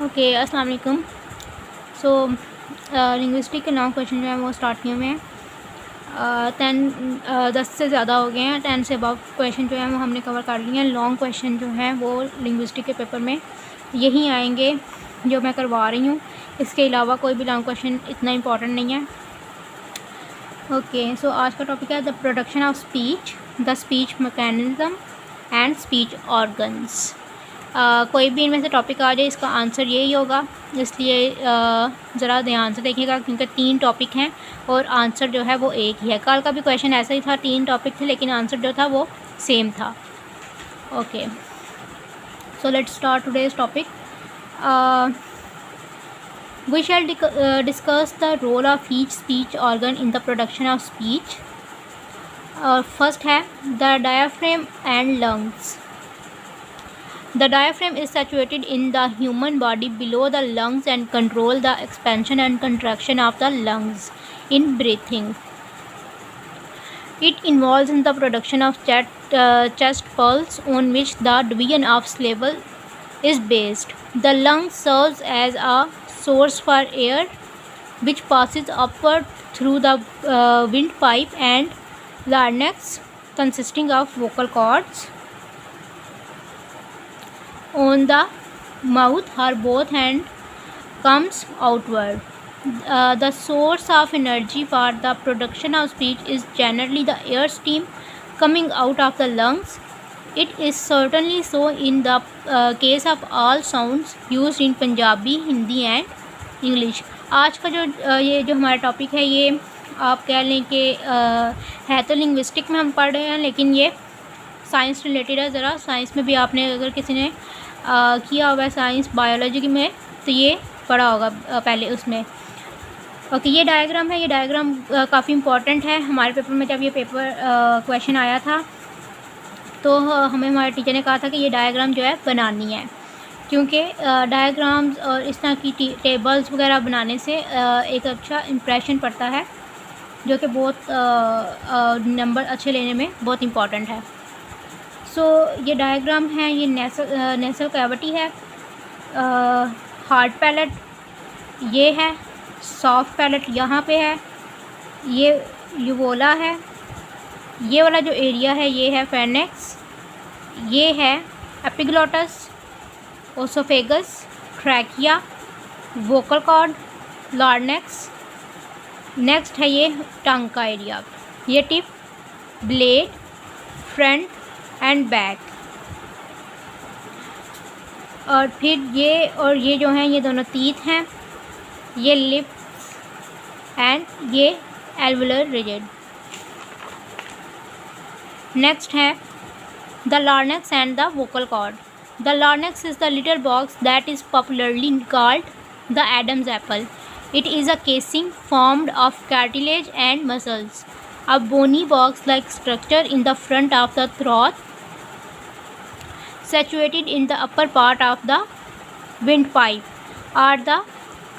Okay, अस्सलाम वालेकुम। सो linguistic के 9 क्वेश्चन जो हैं वो स्टार्ट किए हुए हैं। 10 से ज़्यादा हो गए हैं। 10 से अबव क्वेश्चन जो हैं वो हमने कवर कर लिए हैं। लॉन्ग क्वेश्चन जो हैं वो लिंग्विस्टिक के पेपर में यही आएंगे जो मैं करवा रही हूँ। इसके अलावा कोई भी लॉन्ग क्वेश्चन इतना इंपॉर्टेंट नहीं है। ओके, सो आज का टॉपिक है the production of speech, the speech mechanism and speech organs. कोई भी इनमें से टॉपिक आ जाए इसका आंसर यही होगा, इसलिए ज़रा ध्यान से देखिएगा क्योंकि 3 टॉपिक हैं और आंसर जो है वो एक ही है। कल का भी क्वेश्चन ऐसा ही था, 3 टॉपिक थे लेकिन आंसर जो था वो सेम था। Okay, so let's start today's topic. We shall discuss the role of each speech organ in the production of speech. और फर्स्ट है the diaphragm and lungs. The diaphragm is situated in the human body below the lungs and control the expansion and contraction of the lungs in breathing. It involves in the production of chest pulse on which the division of syllable is based. The lung serves as a source for air which passes upward through the windpipe and larynx consisting of vocal cords on the mouth or both hand comes outward. The source of energy for the production of speech is generally the air stream coming out of the lungs. It is certainly so in the case of all sounds used in Punjabi, Hindi and English. आज का जो ये जो हमारा topic है ये आप कह लें कि है तो लिंग्विस्टिक में हम पढ़ रहे हैं लेकिन ये साइंस रिलेटेड है। ज़रा साइंस में भी आपने अगर किसी ने किया हुआ है साइंस बायोलॉजी में तो ये पढ़ा होगा पहले उसमें। ओके, ये डायग्राम है। ये डायग्राम काफ़ी इम्पोर्टेंट है। हमारे पेपर में जब ये पेपर क्वेश्चन आया था तो हमें हमारे टीचर ने कहा था कि ये डायग्राम जो है बनानी है क्योंकि डायग्राम्स और इस तरह की टेबल्स वगैरह बनाने से एक अच्छा इम्प्रेशन पड़ता है जो कि बहुत नंबर अच्छे लेने में बहुत इम्पॉर्टेंट है। सो ये डायग्राम है। ये नेसल कैविटी है, हार्ड पैलेट ये है, सॉफ्ट पैलेट यहाँ पे है, ये यूवोला है, ये वाला जो एरिया है ये है फेर्नेक्स, ये है epiglottis, oesophagus, trachea, vocal cord, larynx. Next है ये टंग का एरिया, ये tip, blade, front and back. और फिर ये जो हैं ये दोनों तीत हैं, ये लिप्स एंड ये एल्वुलर रिजिड। नेक्स्ट है the larynx and the vocal cord. The larynx is the little box that is popularly called the Adam's apple. It is a casing formed of cartilage and muscles. A bony box-like structure in the front of the throat, situated in the upper part of the windpipe, are the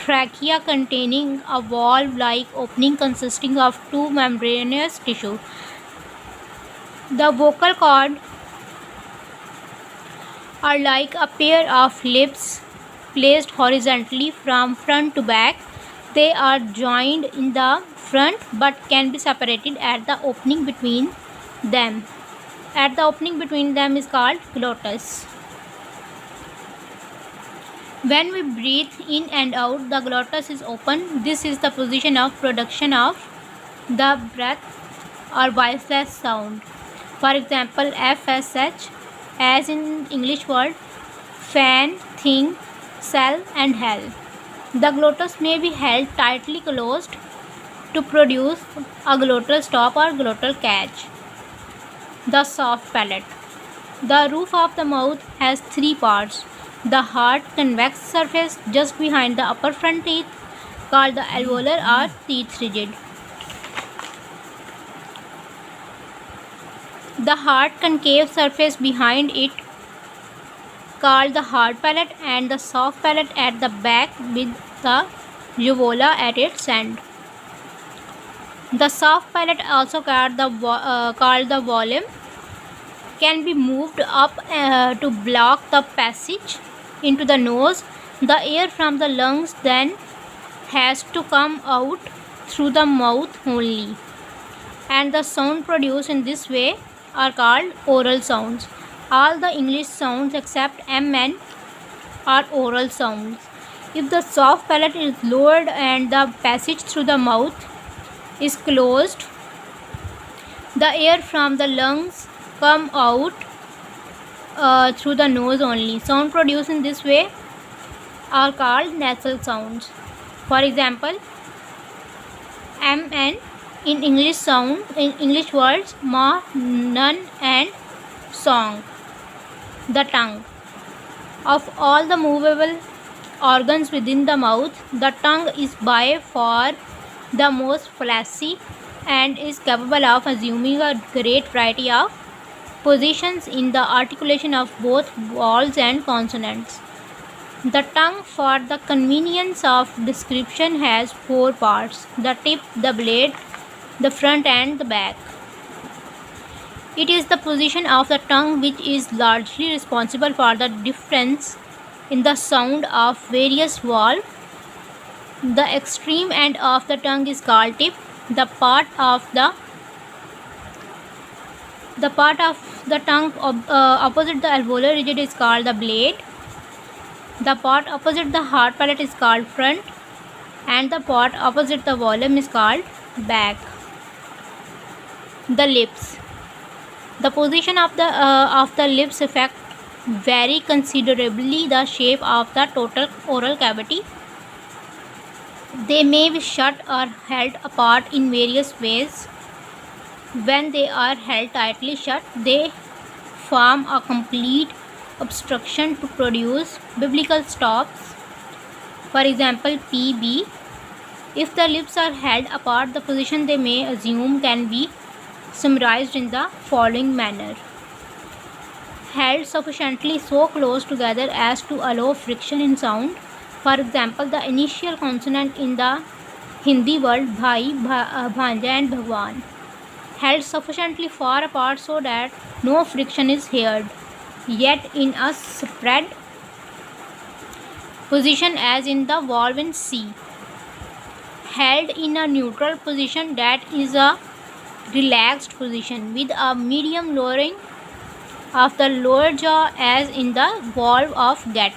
trachea, containing a valve-like opening consisting of 2 membranous tissue. The vocal cord are like a pair of lips placed horizontally from front to back. They are joined in the front but can be separated at the opening between them. At the opening between them is called glottis. When we breathe in and out, the glottis is open. This is the position of production of the breath or voiceless sound. For example, FSH, as in English word fan, thing, cell and hell. The glottis may be held tightly closed to produce a glottal stop or glottal catch. The soft palate. The roof of the mouth has 3 parts. The hard convex surface just behind the upper front teeth, called the alveolar or teeth rigid. The hard concave surface behind it, called the hard palate, and the soft palate at the back with the uvula at its end. The soft palate, also called the volume, can be moved up to block the passage into the nose. The air from the lungs then has to come out through the mouth only, and the sound produced in this way are called oral sounds. All the English sounds except M, N are oral sounds. If the soft palate is lowered and the passage through the mouth is closed, the air from the lungs come out through the nose only. Sound produced in this way are called nasal sounds. For example, M, N in English sound, in English words, ma, nun and song. The tongue. Of all the movable organs within the mouth, the tongue is by far the most flashy and is capable of assuming a great variety of positions in the articulation of both vowels and consonants. The tongue, for the convenience of description, has 4 parts: the tip, the blade, the front and the back. It is the position of the tongue which is largely responsible for the difference in the sound of various vowels. The extreme end of the tongue is called tip. The part of the tongue opposite the alveolar ridge is called the blade. The part opposite the hard palate is called front, and the part opposite the volume is called back. The lips. The position of the lips affect very considerably the shape of the total oral cavity. They may be shut or held apart in various ways. When they are held tightly shut, they form a complete obstruction to produce biblical stops. For example, PB. If the lips are held apart, the position they may assume can be summarized in the following manner: held sufficiently so close together as to allow friction in sound. For example, the initial consonant in the Hindi word bhai, bhanja and bhagwan, held sufficiently far apart so that no friction is heard, yet in a spread position as in the vowel in C. Held in a neutral position, that is a relaxed position with a medium lowering of the lower jaw as in the valve of get.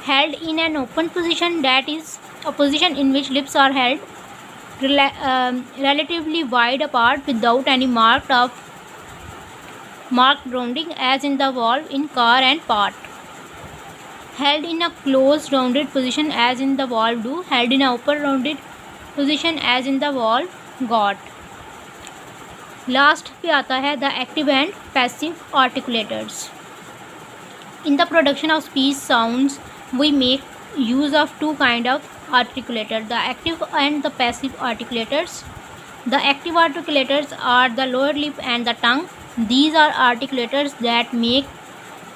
Held in an open position, that is a position in which lips are held relatively wide apart without any marked rounding as in the valve in car and part. Held in a closed rounded position as in the valve do. Held in a open rounded position as in the valve got. Last पे आता है the active and passive articulators. In the production of speech sounds, we make use of 2 kinds of articulators, the active and the passive articulators. The active articulators are the lower lip and the tongue. These are articulators that make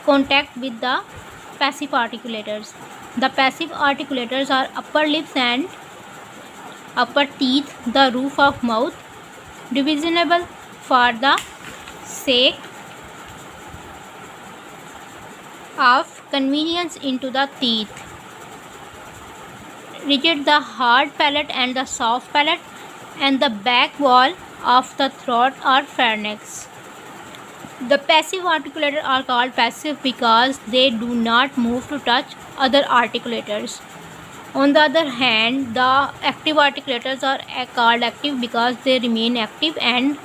contact with the passive articulators. The passive articulators are upper lips and upper teeth, the roof of mouth, divisible for the sake of convenience into the teeth. Rigid, the hard palate and the soft palate, and the back wall of the throat or pharynx. The passive articulators are called passive because they do not move to touch other articulators. On the other hand, the active articulators are called active because they remain active and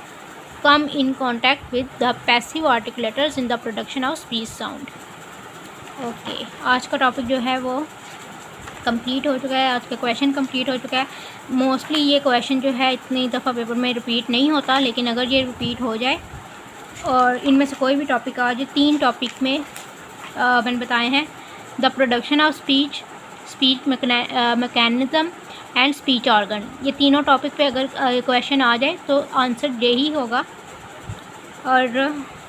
come in contact with the passive articulators in the production of speech sound. Okay, आज का topic जो है वो complete हो चुका है. आज का क्वेश्चन कंप्लीट हो चुका है. मोस्टली ये क्वेश्चन जो है इतनी दफ़ा पेपर में रिपीट नहीं होता, लेकिन अगर ये रिपीट हो जाए और इनमें से कोई भी टॉपिक आ जाए, 3 टॉपिक में मैंने बताए हैं, the production of speech mechanism and speech organ. ये तीनों टॉपिक पे अगर क्वेश्चन आ जाए तो आंसर डे ही होगा. और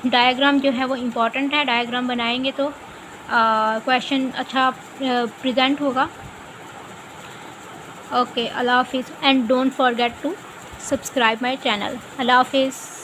डायग्राम जो है वो इम्पॉर्टेंट है. डायग्राम बनाएंगे तो क्वेश्चन अच्छा प्रेजेंट होगा. ओके, अल्लाह हाफिज़ and don't forget to subscribe my channel. अल्लाह हाफिज़.